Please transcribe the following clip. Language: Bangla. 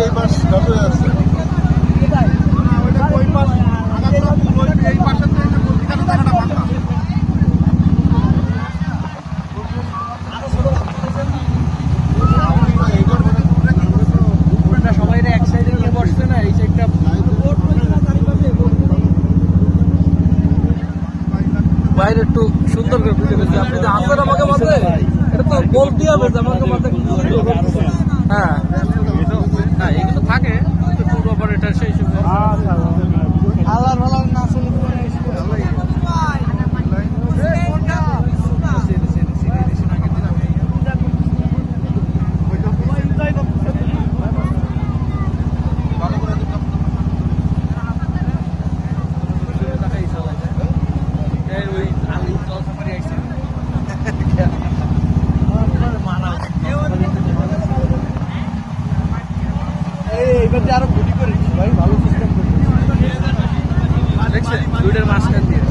এই পাশ ধসে যাচ্ছে। এই পাশে জায়গাটা ফাঁকা। সবাই এক সাইডে নিয়ে বসছে না, এই সাইডটা বাইরে একটু সুন্দর করে বুঝে গেছি। আপনি যে আসেন আমাকে মাঝে, এটা তো বলতে হবে যে আমাকে মাঝে। হ্যাঁ হ্যাঁ, এগুলো থাকে ট্যুর অপারেটর সেই সব আল্লাহ ভালো না শুনে এইবার আরো গুটি করে ভাই, ভালো সিস্টেম করে দেখছেন দুইটার মাঝখান দিয়ে